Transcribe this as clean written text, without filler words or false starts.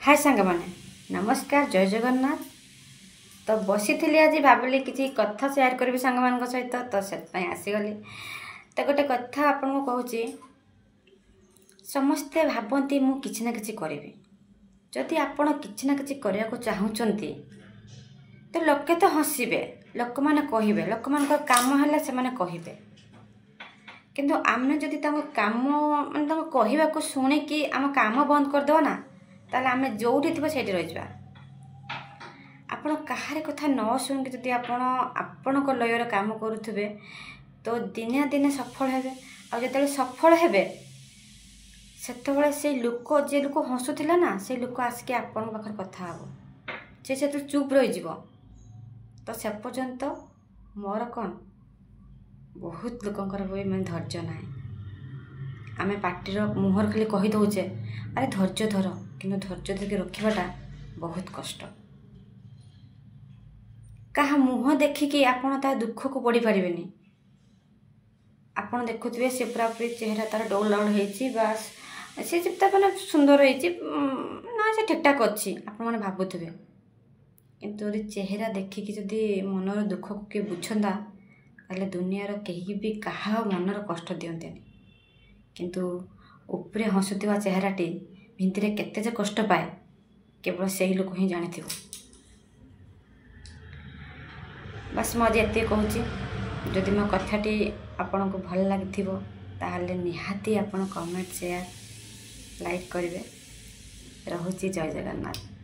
हाय सांग मैंने नमस्कार जय जगन्नाथ। तो बसी थी आज भाविली किसी कथा सेयार करी सांग मान सहित तो से आसीगली। तो गोटे कथा आपन को कहूँ समस्ते भावती मु किछि ना किछि करी जदि आपण किछि ना किछि करने को चाहूँगी तो लोके तो हसबे लोक मैंने कहे लोक मान काम है से कहे किंतु आम जदि काम मानते कहवाक शुणिकी आम काम बंद करदे ना ताले आम जोठी थी से रही आपण कहार कथा न शुणिक जदि आपण लयर काम करुवे तो दिने दिने सफल हे आते सफल हे से लोक जे लोक हसुला ना से लोक आसिक आपण पाखे कथा हे से चुप रही तो से पर्यंत मोर कौन बहुत लोकंर भी मैं धैर्य ना आम पार्टीर मुहर खाली कहीदे अरे धैर्य धर कि धैर्य धरिक रखाटा बहुत कष्ट क्या मुह देखिकी आपण ता दुख को पढ़ी पारे आपड़ देखुए सी पूरा पूरी चेहरा तार डौल डाउल होस सी मैंने सुंदर ना से ठीक ठाक अच्छी आपने भावुवे किंतु चेहरा देखिकी जदि मनर दुख को किए बुझंता ताले दुनियार कहीं भी कहा मनर कष्ट दियंते किंतु उपरे हसुवा चेहराटी भिंतरे केते जे कष्ट पाए केवल से ही लोक ही जानी। बस मुझे ये कहूँ जदि मो कथाटी आपन को भल लगी ताहले निहाती आपन कमेंट शेयर लाइक करेंगे। रहुची जय जगन्नाथ।